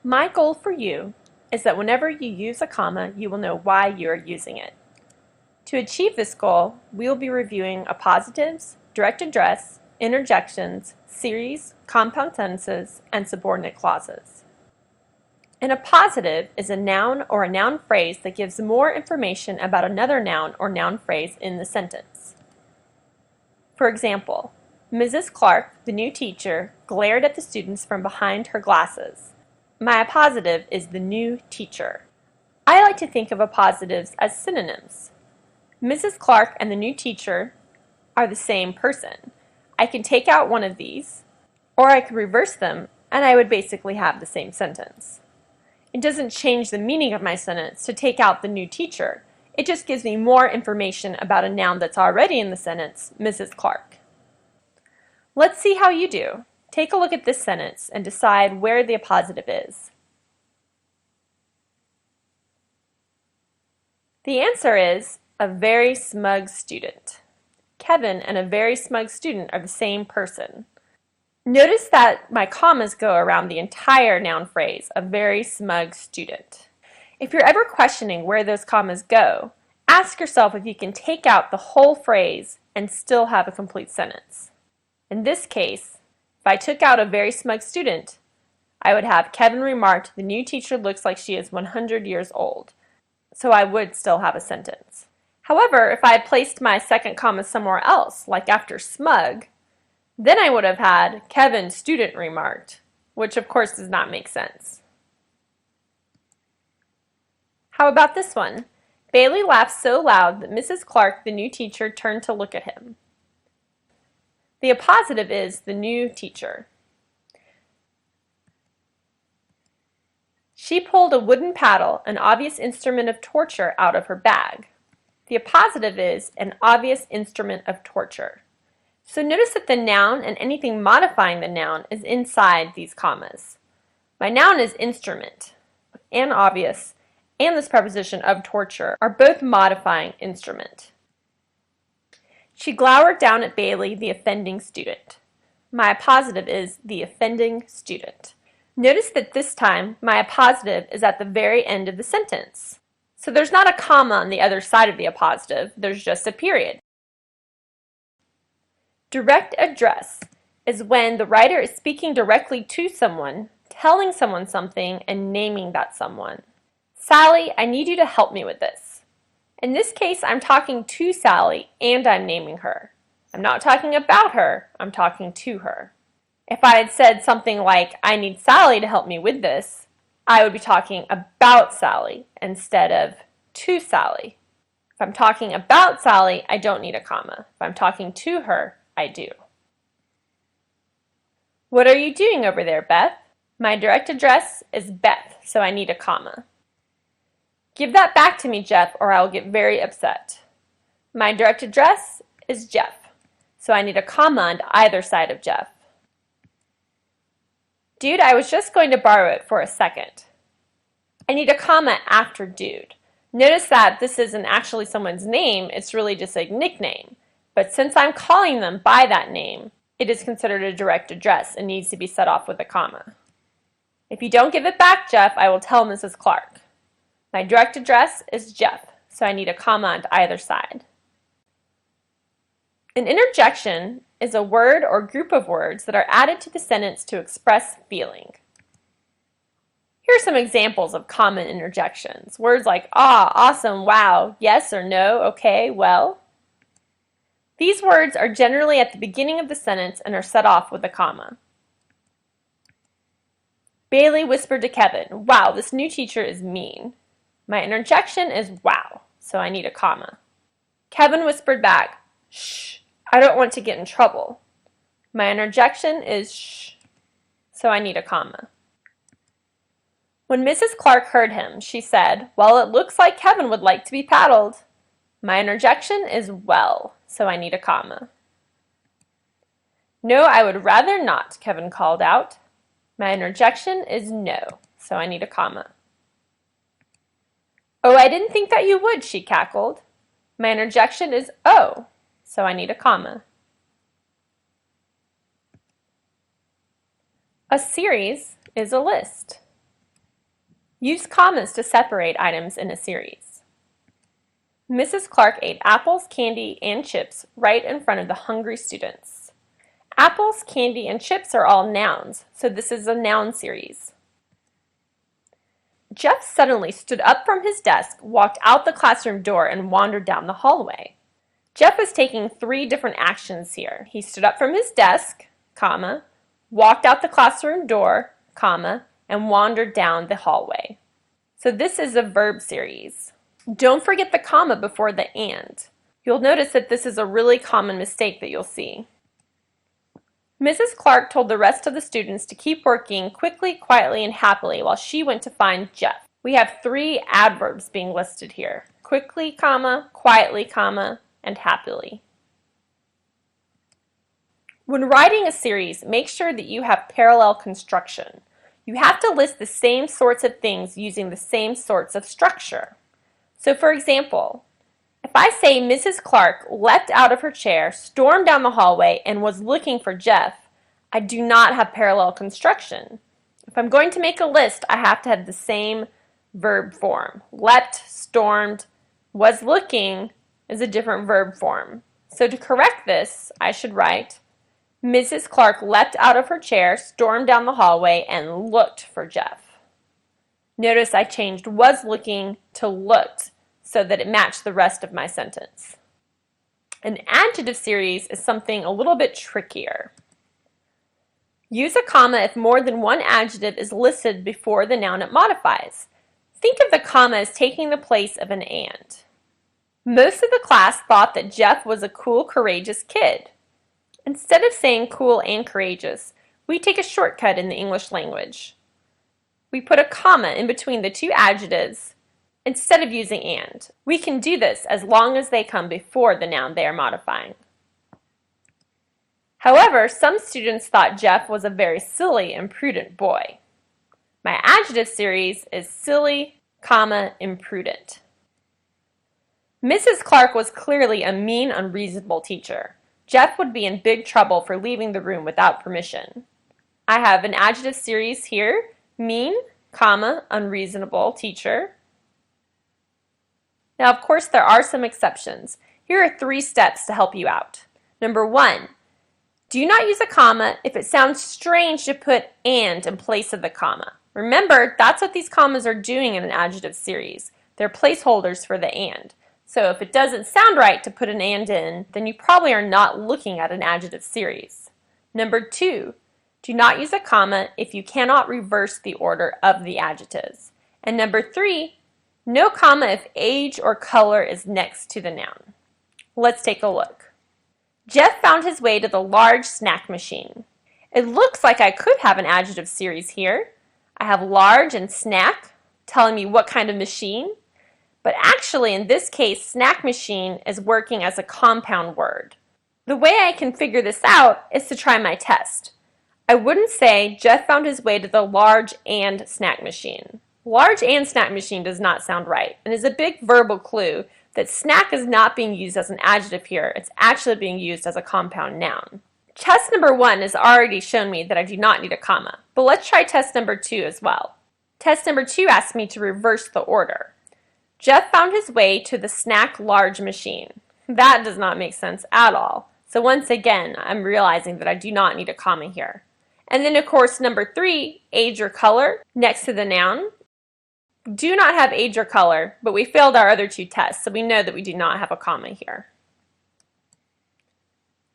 My goal for you is that whenever you use a comma, you will know why you are using it. To achieve this goal, we will be reviewing appositives, direct address, interjections, series, compound sentences, and subordinate clauses. An appositive is a noun or a noun phrase that gives more information about another noun or noun phrase in the sentence. For example, Mrs. Clark, the new teacher, glared at the students from behind her glasses. My appositive is the new teacher. I like to think of appositives as synonyms. Mrs. Clark and the new teacher are the same person. I can take out one of these, or I could reverse them, and I would basically have the same sentence. It doesn't change the meaning of my sentence to take out the new teacher. It just gives me more information about a noun that's already in the sentence, Mrs. Clark. Let's see how you do. Take a look at this sentence and decide where the appositive is. The answer is a very smug student. Kevin and a very smug student are the same person. Notice that my commas go around the entire noun phrase, a very smug student. If you're ever questioning where those commas go, ask yourself if you can take out the whole phrase and still have a complete sentence. In this case, if I took out a very smug student, I would have Kevin remarked, the new teacher looks like she is 100 years old. So I would still have a sentence. However, if I had placed my second comma somewhere else, like after smug, then I would have had Kevin student remarked, which of course does not make sense. How about this one? Bailey laughed so loud that Mrs. Clark, the new teacher, turned to look at him. The appositive is the new teacher. She pulled a wooden paddle, an obvious instrument of torture, out of her bag. The appositive is an obvious instrument of torture. So notice that the noun and anything modifying the noun is inside these commas. My noun is instrument, and obvious, and this preposition of torture are both modifying instrument. She glowered down at Bailey, the offending student. My appositive is the offending student. Notice that this time my appositive is at the very end of the sentence. So there's not a comma on the other side of the appositive, there's just a period. Direct address is when the writer is speaking directly to someone, telling someone something, and naming that someone. Sally, I need you to help me with this. In this case, I'm talking to Sally and I'm naming her. I'm not talking about her, I'm talking to her. If I had said something like, I need Sally to help me with this, I would be talking about Sally instead of to Sally. If I'm talking about Sally, I don't need a comma. If I'm talking to her, I do. What are you doing over there, Beth? My direct address is Beth, so I need a comma. Give that back to me, Jeff, or I'll get very upset. My direct address is Jeff, so I need a comma on either side of Jeff. Dude, I was just going to borrow it for a second. I need a comma after dude. Notice that this isn't actually someone's name, it's really just a nickname. But since I'm calling them by that name, it is considered a direct address and needs to be set off with a comma. If you don't give it back, Jeff, I will tell Mrs. Clark. My direct address is Jeff, so I need a comma on either side. An interjection is a word or group of words that are added to the sentence to express feeling. Here are some examples of common interjections. Words like ah, awesome, wow, yes or no, okay, well. These words are generally at the beginning of the sentence and are set off with a comma. Bailey whispered to Kevin, wow, this new teacher is mean. My interjection is wow, so I need a comma. Kevin whispered back, shh, I don't want to get in trouble. My interjection is shh, so I need a comma. When Mrs. Clark heard him, she said, well, it looks like Kevin would like to be paddled. My interjection is well, so I need a comma. No, I would rather not, Kevin called out. My interjection is no, so I need a comma. Oh, I didn't think that you would, she cackled. My interjection is oh, so I need a comma. A series is a list. Use commas to separate items in a series. Mrs. Clark ate apples, candy, and chips right in front of the hungry students. Apples, candy, and chips are all nouns, so this is a noun series. Jeff suddenly stood up from his desk, walked out the classroom door, and wandered down the hallway. Jeff is taking 3 different actions here. He stood up from his desk, comma, walked out the classroom door, comma, and wandered down the hallway. So this is a verb series. Don't forget the comma before the and. You'll notice that this is a really common mistake that you'll see. Mrs. Clark told the rest of the students to keep working quickly, quietly, and happily while she went to find Jeff. We have 3 adverbs being listed here. Quickly, comma, quietly, comma, and happily. When writing a series, make sure that you have parallel construction. You have to list the same sorts of things using the same sorts of structure. So for example, if I say Mrs. Clark leapt out of her chair, stormed down the hallway, and was looking for Jeff, I do not have parallel construction. If I'm going to make a list, I have to have the same verb form. Leapt, stormed, was looking is a different verb form. So to correct this, I should write, Mrs. Clark leapt out of her chair, stormed down the hallway, and looked for Jeff. Notice I changed was looking to looked so that it matched the rest of my sentence. An adjective series is something a little bit trickier. Use a comma if more than one adjective is listed before the noun it modifies. Think of the comma as taking the place of an and. Most of the class thought that Jeff was a cool, courageous kid. Instead of saying cool and courageous, we take a shortcut in the English language. We put a comma in between the 2 adjectives instead of using and. We can do this as long as they come before the noun they are modifying. However, some students thought Jeff was a very silly and prudent boy. My adjective series is silly, comma, imprudent. Mrs. Clark was clearly a mean, unreasonable teacher. Jeff would be in big trouble for leaving the room without permission. I have an adjective series here, mean, comma, unreasonable teacher. Now, of course, there are some exceptions. Here are 3 steps to help you out. Number 1, do not use a comma if it sounds strange to put and in place of the comma. Remember, that's what these commas are doing in an adjective series. They're placeholders for the and. So if it doesn't sound right to put an and in, then you probably are not looking at an adjective series. Number 2, do not use a comma if you cannot reverse the order of the adjectives. And number 3, no comma if age or color is next to the noun. Let's take a look. Jeff found his way to the large snack machine. It looks like I could have an adjective series here. I have large and snack, telling me what kind of machine. But actually, in this case, snack machine is working as a compound word. The way I can figure this out is to try my test. I wouldn't say Jeff found his way to the large and snack machine. Large and snack machine does not sound right and is a big verbal clue that snack is not being used as an adjective here. It's actually being used as a compound noun. Test number 1 has already shown me that I do not need a comma, but let's try test number 2 as well. Test number 2 asks me to reverse the order. Jeff found his way to the snack large machine. That does not make sense at all. So once again, I'm realizing that I do not need a comma here. And then of course number 3, age or color, next to the noun. Do not have age or color, but we failed our other 2 tests, so we know that we do not have a comma here.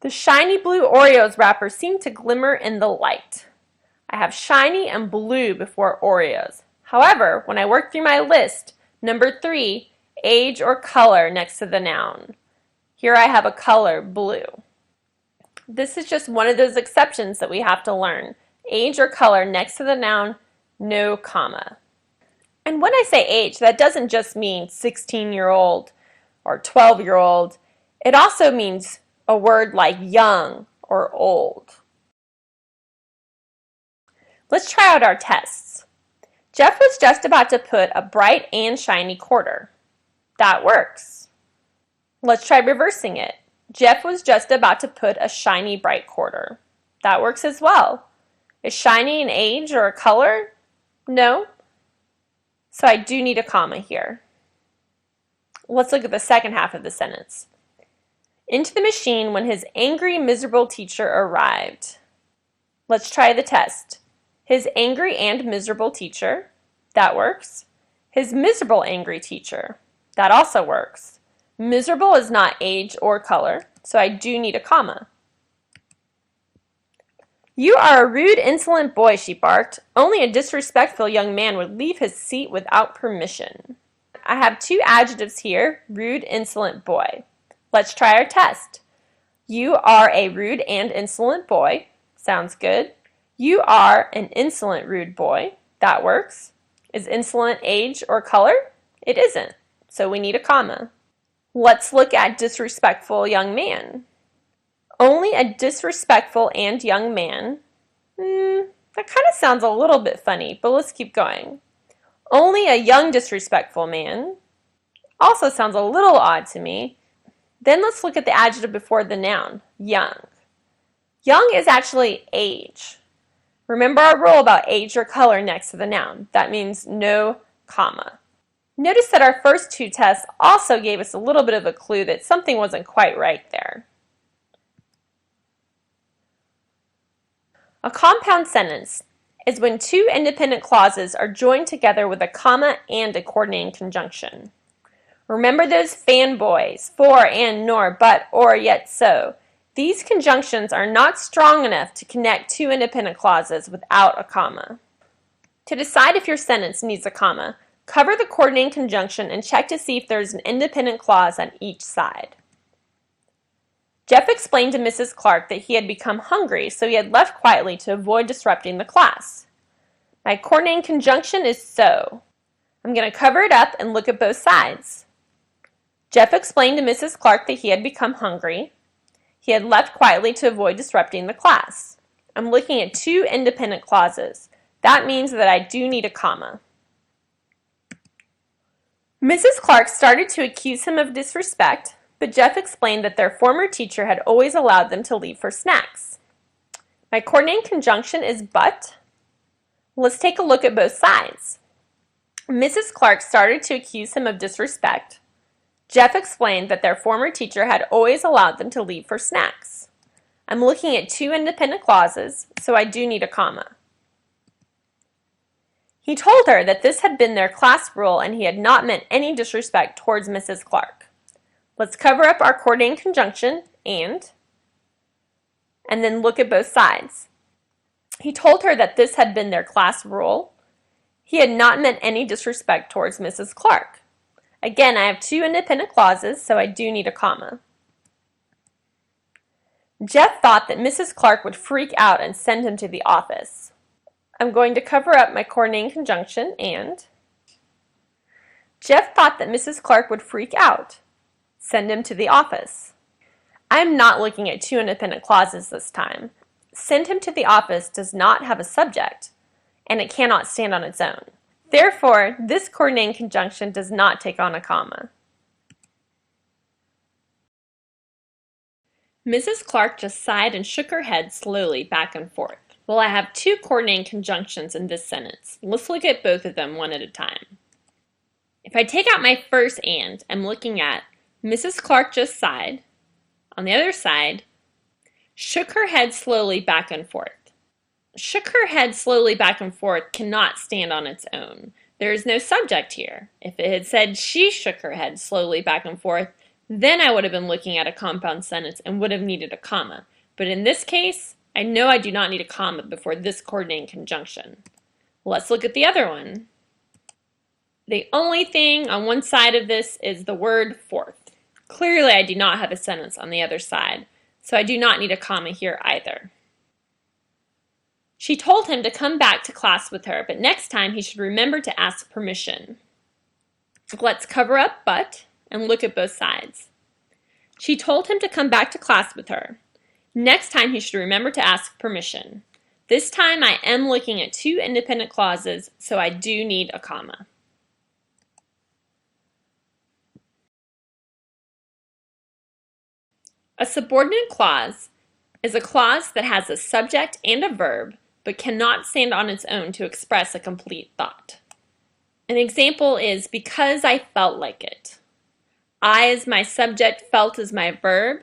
The shiny blue Oreos wrapper seemed to glimmer in the light. I have shiny and blue before Oreos. However, when I work through my list, number 3, age or color next to the noun. Here I have a color, blue. This is just one of those exceptions that we have to learn. Age or color next to the noun, no comma. And when I say age, that doesn't just mean 16-year-old or 12-year-old. It also means a word like young or old. Let's try out our tests. Jeff was just about to put a bright and shiny quarter. That works. Let's try reversing it. Jeff was just about to put a shiny bright quarter. That works as well. Is shiny an age or a color? No. so I do need a comma here. Let's look at the second half of the sentence. Into the machine when his angry, miserable teacher arrived. Let's try the test. His angry and miserable teacher, that works. His miserable angry teacher, that also works. Miserable is not age or color, so I do need a comma. You are a rude, insolent boy, she barked. Only a disrespectful young man would leave his seat without permission. I have two adjectives here, rude, insolent boy. Let's try our test. You are a rude and insolent boy. Sounds good. You are an insolent, rude boy. That works. Is insolent age or color? It isn't, so we need a comma. Let's look at disrespectful young man. Only a disrespectful and young man. That kind of sounds a little bit funny, but let's keep going. Only a young disrespectful man. Also sounds a little odd to me. Then let's look at the adjective before the noun, young. Young is actually age. Remember our rule about age or color next to the noun. That means no comma. Notice that our first two tests also gave us a little bit of a clue that something wasn't quite right there. A compound sentence is when two independent clauses are joined together with a comma and a coordinating conjunction. Remember those fanboys, for, and, nor, but, or, yet, so. These conjunctions are not strong enough to connect two independent clauses without a comma. To decide if your sentence needs a comma, cover the coordinating conjunction and check to see if there is an independent clause on each side. Jeff explained to Mrs. Clark that he had become hungry, so he had left quietly to avoid disrupting the class. My coordinating conjunction is so. I'm going to cover it up and look at both sides. Jeff explained to Mrs. Clark that he had become hungry. He had left quietly to avoid disrupting the class. I'm looking at two independent clauses. That means that I do need a comma. Mrs. Clark started to accuse him of disrespect, but Jeff explained that their former teacher had always allowed them to leave for snacks. My coordinating conjunction is but. Let's take a look at both sides. Mrs. Clark started to accuse him of disrespect. Jeff explained that their former teacher had always allowed them to leave for snacks. I'm looking at two independent clauses, so I do need a comma. He told her that this had been their class rule and he had not meant any disrespect towards Mrs. Clark. Let's cover up our coordinating conjunction, and then look at both sides. He told her that this had been their class rule. He had not meant any disrespect towards Mrs. Clark. Again, I have two independent clauses, so I do need a comma. Jeff thought that Mrs. Clark would freak out and send him to the office. I'm going to cover up my coordinating conjunction, and Jeff thought that Mrs. Clark would freak out. Send him to the office. I'm not looking at two independent clauses this time. Send him to the office does not have a subject, and it cannot stand on its own. Therefore, this coordinating conjunction does not take on a comma. Mrs. Clark just sighed and shook her head slowly back and forth. Well, I have two coordinating conjunctions in this sentence. Let's look at both of them one at a time. If I take out my first and, I'm looking at Mrs. Clark just sighed. On the other side, shook her head slowly back and forth. Shook her head slowly back and forth cannot stand on its own. There is no subject here. If it had said she shook her head slowly back and forth, then I would have been looking at a compound sentence and would have needed a comma. But in this case, I know I do not need a comma before this coordinating conjunction. Let's look at the other one. The only thing on one side of this is the word fourth. Clearly, I do not have a sentence on the other side, so I do not need a comma here either. She told him to come back to class with her, but next time he should remember to ask permission. Let's cover up but and look at both sides. She told him to come back to class with her. Next time he should remember to ask permission. This time I am looking at two independent clauses, so I do need a comma. A subordinate clause is a clause that has a subject and a verb, but cannot stand on its own to express a complete thought. An example is because I felt like it. I as my subject, felt as my verb,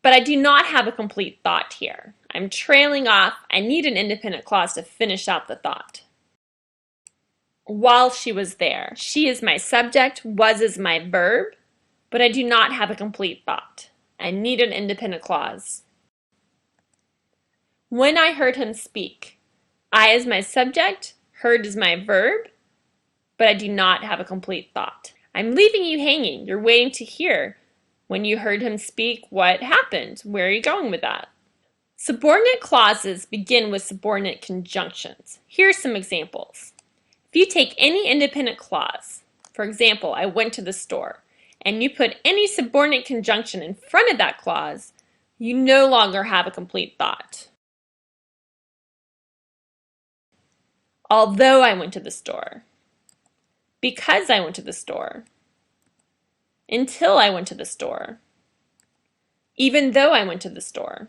but I do not have a complete thought here. I'm trailing off. I need an independent clause to finish out the thought. While she was there. She is my subject, was is my verb, but I do not have a complete thought. I need an independent clause. When I heard him speak. I is my subject, heard is my verb, but I do not have a complete thought. I'm leaving you hanging. You're waiting to hear. When you heard him speak, what happened? Where are you going with that? Subordinate clauses begin with subordinate conjunctions. Here are some examples. If you take any independent clause, for example, I went to the store, and you put any subordinate conjunction in front of that clause, you no longer have a complete thought. Although I went to the store. Because I went to the store. Until I went to the store. Even though I went to the store.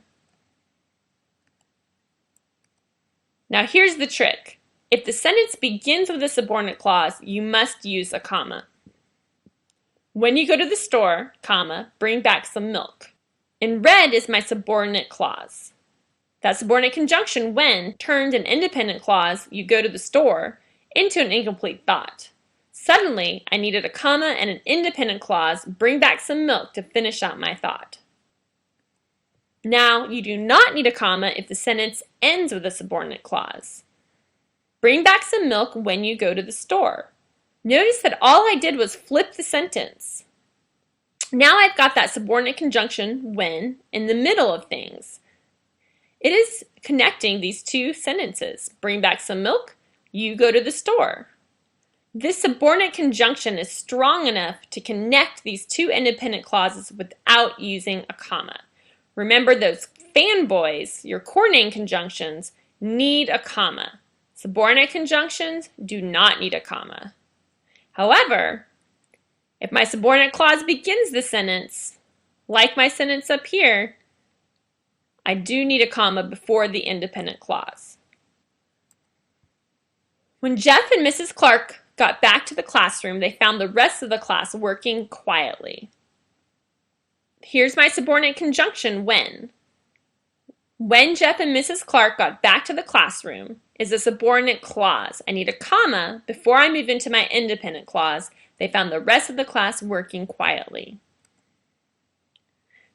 Now here's the trick. If the sentence begins with a subordinate clause, you must use a comma. When you go to the store, comma, bring back some milk. In red is my subordinate clause. That subordinate conjunction, when, turned an independent clause, you go to the store, into an incomplete thought. Suddenly, I needed a comma and an independent clause, bring back some milk to finish out my thought. Now, you do not need a comma if the sentence ends with a subordinate clause. Bring back some milk when you go to the store. Notice that all I did was flip the sentence. Now I've got that subordinate conjunction, when, in the middle of things. It is connecting these two sentences. Bring back some milk, you go to the store. This subordinate conjunction is strong enough to connect these two independent clauses without using a comma. Remember, those fanboys, your coordinating conjunctions, need a comma. Subordinate conjunctions do not need a comma. However, if my subordinate clause begins the sentence, like my sentence up here, I do need a comma before the independent clause. When Jeff and Mrs. Clark got back to the classroom, they found the rest of the class working quietly. Here's my subordinate conjunction, when. When Jeff and Mrs. Clark got back to the classroom is a subordinate clause. I need a comma before I move into my independent clause. They found the rest of the class working quietly.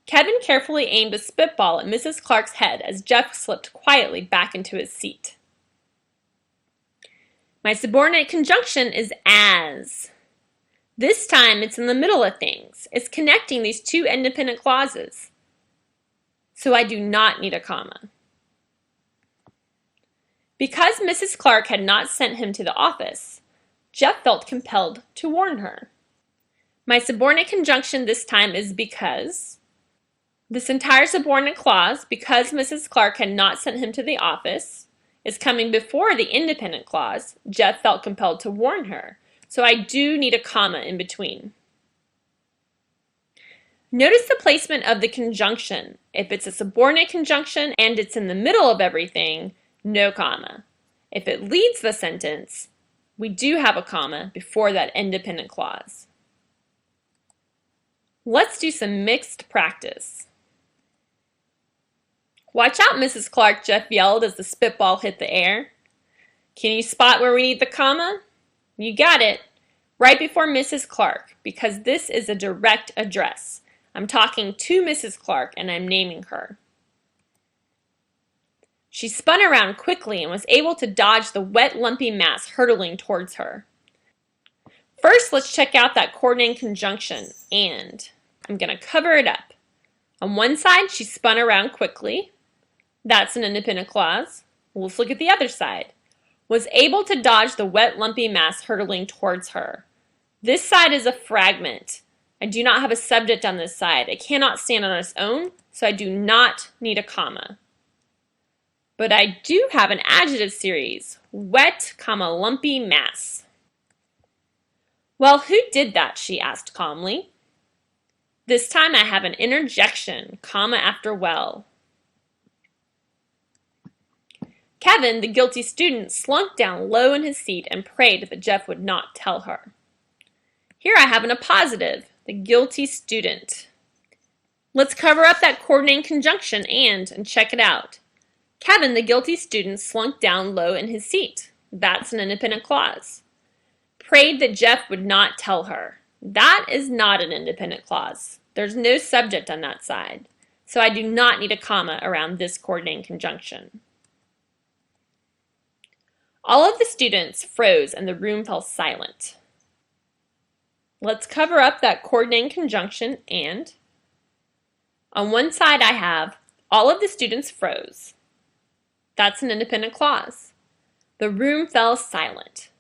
Kevin carefully aimed a spitball at Mrs. Clark's head as Jeff slipped quietly back into his seat. My subordinate conjunction is as. This time it's in the middle of things. It's connecting these two independent clauses. So I do not need a comma. Because Mrs. Clark had not sent him to the office, Jeff felt compelled to warn her. My subordinate conjunction this time is because. This entire subordinate clause, because Mrs. Clark had not sent him to the office, is coming before the independent clause. Jeff felt compelled to warn her. So I do need a comma in between. Notice the placement of the conjunction. If it's a subordinate conjunction and it's in the middle of everything, no comma. If it leads the sentence, we do have a comma before that independent clause. Let's do some mixed practice. Watch out, Mrs. Clark, Jeff yelled as the spitball hit the air. Can you spot where we need the comma? You got it. Right before Mrs. Clark, because this is a direct address. I'm talking to Mrs. Clark and I'm naming her. She spun around quickly and was able to dodge the wet, lumpy mass hurtling towards her. First, let's check out that coordinating conjunction, and. I'm going to cover it up. On one side, she spun around quickly. That's an independent clause. Let's look at the other side. Was able to dodge the wet, lumpy mass hurtling towards her. This side is a fragment. I do not have a subject on this side. It cannot stand on its own, so I do not need a comma. But I do have an adjective series, wet, lumpy mass. Well, who did that? She asked calmly. This time I have an interjection, comma after well. Kevin, the guilty student, slunk down low in his seat and prayed that Jeff would not tell her. Here I have an appositive, the guilty student. Let's cover up that coordinating conjunction and check it out. Kevin, the guilty student, slunk down low in his seat. That's an independent clause. Prayed that Jeff would not tell her. That is not an independent clause. There's no subject on that side. So I do not need a comma around this coordinating conjunction. All of the students froze and the room fell silent. Let's cover up that coordinating conjunction and. On one side I have all of the students froze. That's an independent clause. The room fell silent.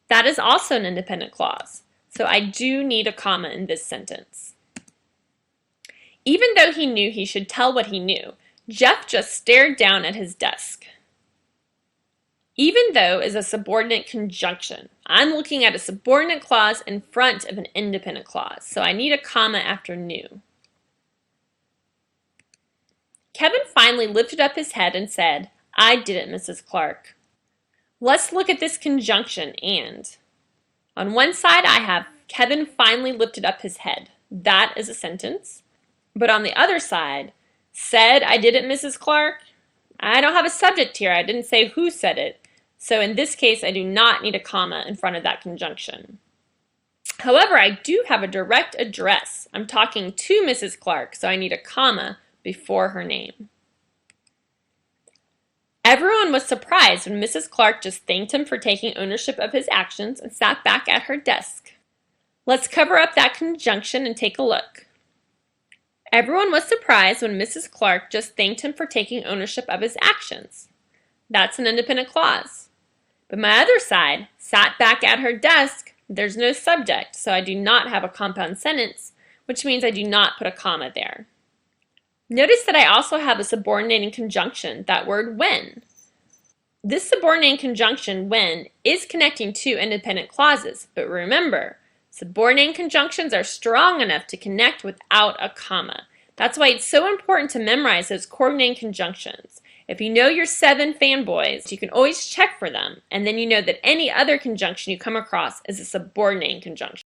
That is also an independent clause. So I do need a comma in this sentence. Even though he knew he should tell what he knew, Jeff just stared down at his desk. Even though is a subordinate conjunction. I'm looking at a subordinate clause in front of an independent clause, so I need a comma after knew. Kevin finally lifted up his head and said, "I did it, Mrs. Clark." Let's look at this conjunction and. On one side I have Kevin finally lifted up his head. That is a sentence. But on the other side, said, "I did it, Mrs. Clark." I don't have a subject here. I didn't say who said it. So in this case, I do not need a comma in front of that conjunction. However, I do have a direct address. I'm talking to Mrs. Clark, so I need a comma before her name. Everyone was surprised when Mrs. Clark just thanked him for taking ownership of his actions and sat back at her desk. Let's cover up that conjunction and take a look. Everyone was surprised when Mrs. Clark just thanked him for taking ownership of his actions. That's an independent clause. But my other side, sat back at her desk, there's no subject, so I do not have a compound sentence, which means I do not put a comma there. Notice that I also have a subordinating conjunction, that word when. This subordinating conjunction, when, is connecting two independent clauses, but remember, subordinating conjunctions are strong enough to connect without a comma. That's why it's so important to memorize those coordinating conjunctions. If you know your 7 fanboys, you can always check for them, and then you know that any other conjunction you come across is a subordinating conjunction.